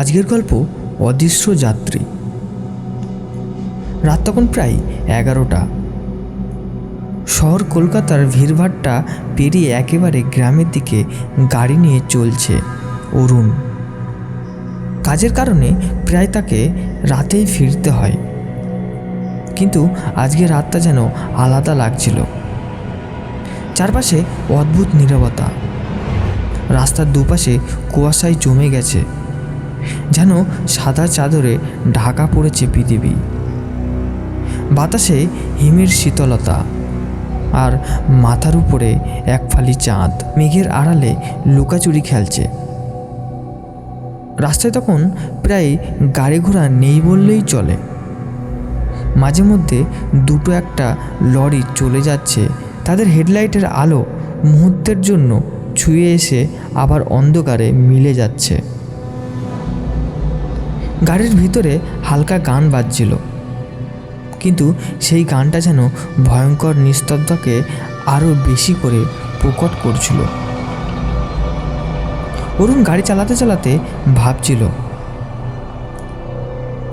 আজকের গল্প অদৃশ্য যাত্রী। রাত তখন প্রায় 11টা। শহর কলকাতার ভিড়ভাট্টা পেরিয়ে একেবারে গ্রামের দিকে গাড়ি নিয়ে চলছে অরুণ। কাজের কারণে প্রায় তাকে রাতেই ফিরতে হয়, কিন্তু আজকে রাতটা যেন আলাদা লাগছিল। চারপাশে অদ্ভুত নীরবতা, রাস্তার দুপাশে কুয়াশায় জমে গেছে, যেন সাদা চাদরে ঢাকা পড়েছে পৃথিবী। বাতাসে হিমের শীতলতা, আর মাথার উপরে এক ফালি চাঁদ মেঘের আড়ালে লুকাচুরি খেলছে। রাস্তায় তখন প্রায় গাড়ি ঘোড়া নেই বললেই চলে। মাঝে মধ্যে দুটো একটা লরি চলে যাচ্ছে, তাদের হেডলাইটের আলো মুহূর্তের জন্য ছুঁয়ে এসে আবার অন্ধকারে মিলে যাচ্ছে। গাড়ির ভিতরে হালকা গান বাজছিল, কিন্তু সেই গানটা যেন ভয়ঙ্কর নিস্তব্ধকে আরও বেশি করে প্রকট করছিল। অরুণ গাড়ি চালাতে চালাতে ভাবছিল,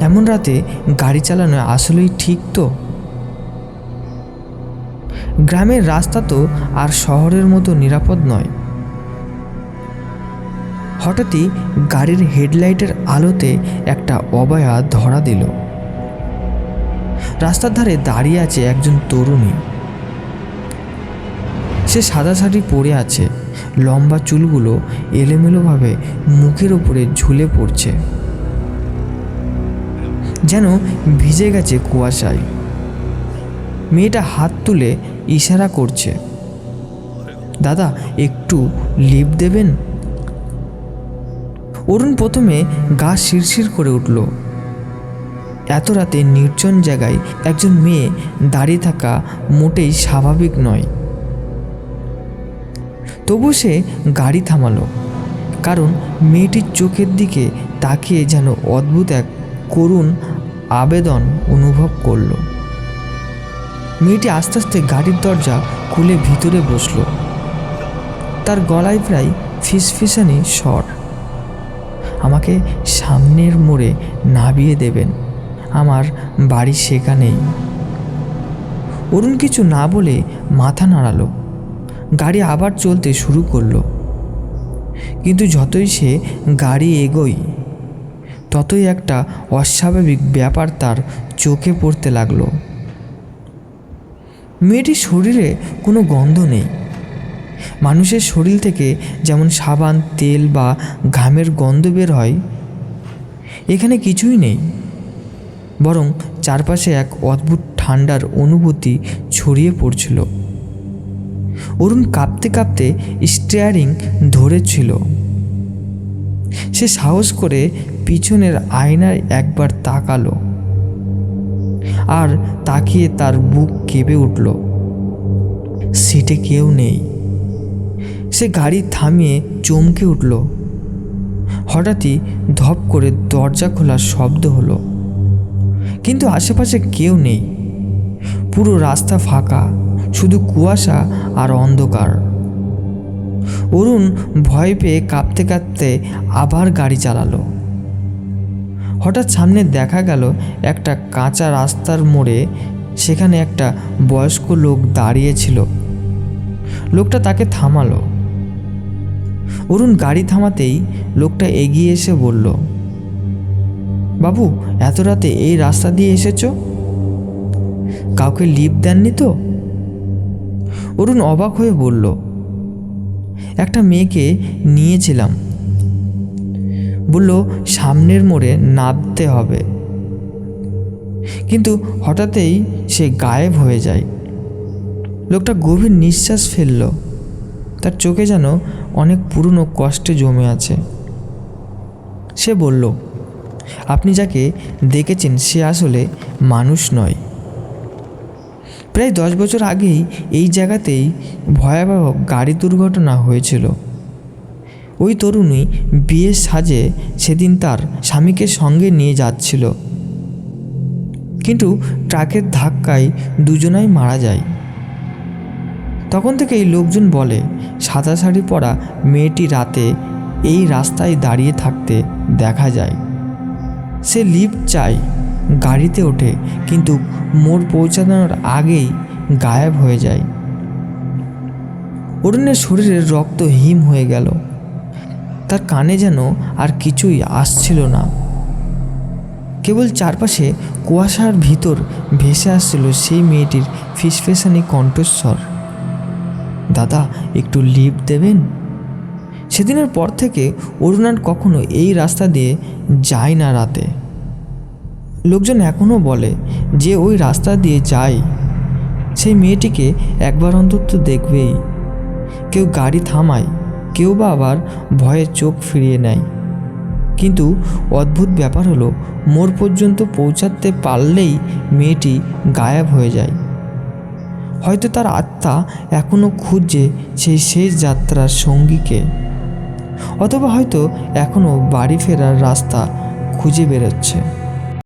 এমন রাতে গাড়ি চালানো আসলেই ঠিক তো? গ্রামের রাস্তা তো আর শহরের মতো নিরাপদ নয়। হঠাৎই গাড়ির হেডলাইটের আলোতে একটা অবয়া ধরা দিল। রাস্তার ধারে দাঁড়িয়ে আছে একজন তরুণী। সে সাদা শাড়ি পরে আছে, লম্বা চুলগুলো এলোমেলোভাবে মুখের ওপরে ঝুলে পড়ছে, যেন ভিজে গেছে কুয়াশায়। মেয়েটা হাত তুলে ইশারা করছে, দাদা একটু লিফট দেবেন? অরুণ প্রথমে গা শিরশির করে উঠল। এত রাতে নির্জন জায়গায় একজন মেয়ে দাঁড়িয়ে থাকা মোটেই স্বাভাবিক নয়। তবু সে গাড়ি থামালো, কারণ মেয়েটির চোখের দিকে তাকিয়ে যেন অদ্ভুত এক করুণ আবেদন অনুভব করল। মেয়েটি আস্তে আস্তে গাড়ির দরজা খুলে ভিতরে বসল। তার গলায় প্রায় ফিসফিসানি স্বর, আমাকে সামনের মোড়ে নামিয়ে দেবেন, আমার বাড়ি সেখানেই। অরুণ কিছু না বলে মাথা নাড়ালো। গাড়ি আবার চলতে শুরু করলো, কিন্তু যতই সে গাড়ি এগোয় ততই একটা অস্বাভাবিক ব্যাপার তার চোখে পড়তে লাগলো। মেয়েটির শরীরে কোনো গন্ধ নেই। মানুষের শরীর থেকে যেমন সাবান, তেল বা ঘামের গন্ধ বের হয়, এখানে কিছুই নেই। বরং চারপাশে এক অদ্ভুত ঠান্ডার অনুভূতি ছড়িয়ে পড়ছিল। অরুণ কাঁপতে কাঁপতে স্টিয়ারিং ধরেছিল। সে সাহস করে পিছনের আয়নায় একবার তাকালো, আর তাকিয়ে তার বুক কেঁপে উঠল। সিটে কেউ নেই। সে গাড়ি থামিয়ে চমকে উঠল। হঠাৎই ধপ করে দরজা খোলার শব্দ হলো, কিন্তু আশেপাশে কেউ নেই। পুরো রাস্তা ফাঁকা, শুধু কুয়াশা আর অন্ধকার। অরুণ ভয় পেয়ে কাঁপতে কাঁপতে আবার গাড়ি চালালো। হঠাৎ সামনে দেখা গেল একটা কাঁচা রাস্তার মোড়ে, সেখানে একটা বয়স্ক লোক দাঁড়িয়ে ছিল। লোকটা তাকে থামালো। অরুণ গাড়ি থামাতেই লোকটা এগিয়ে এসে বলল, বাবু এত রাতে এই রাস্তা দিয়ে এসেছো? কাউকে লিফট দেননি তো? অরুণ অবাক হয়ে বলল, একটা মেয়েকে নিয়েছিলাম, বলল সামনের মোড়ে নামতে হবে, কিন্তু হঠাৎই সে গায়েব হয়ে যায়। লোকটা গভীর নিঃশ্বাস ফেলল। তার চোখে যেন অনেক পুরনো কষ্টে জমে আছে। সে বলল, আপনি যাকে দেখেছেন সে আসলে মানুষ নয়। প্রায় 10 বছর আগেই এই জায়গাতেই ভয়াবহ গাড়ি দুর্ঘটনা হয়েছিল। ওই তরুণী বিয়ের সাজে সেদিন তার স্বামীকে সঙ্গে নিয়ে যাচ্ছিল, কিন্তু ট্রাকের ধাক্কায় দুজনাই মারা যায়। তখন থেকেই লোকজন বলে সাদা শাড়ি পরা মেয়েটি রাতে এই রাস্তায় দাঁড়িয়ে থাকতে দেখা যায়। সে লিফট চায়, গাড়িতে ওঠে, কিন্তু মোড় পৌঁছানোর আগেই গায়েব হয়ে যায়। অরুণের শরীরের রক্ত হিম হয়ে গেল। তার কানে যেন আর কিছুই আসছিল না, কেবল চারপাশে কুয়াশার ভিতর ভেসে আসছিল সেই মেয়েটির ফিসফেসানি কণ্ঠস্বর, দাদা একটু লিফট দেবেন? সেদিনের পর থেকে অরুণ আর কখনো এই রাস্তা দিয়ে যায় না রাতে। লোকজন এখনও বলে যে ওই রাস্তা দিয়ে যায় সেই মেয়েটিকে একবার অন্তত দেখবেই। কেউ গাড়ি থামায়, কেউ বা আবার ভয়ে চোখ ফিরিয়ে নেয়। কিন্তু অদ্ভুত ব্যাপার হলো, মোড় পর্যন্ত পৌঁছাতে পারলেই মেয়েটি গায়েব হয়ে যায়। হয়তো তার আত্মা এখনও খুঁজছে সেই শেষ যাত্রার সঙ্গীকে, অথবা হয়তো এখনও বাড়ি ফেরার রাস্তা খুঁজে বেরোচ্ছে।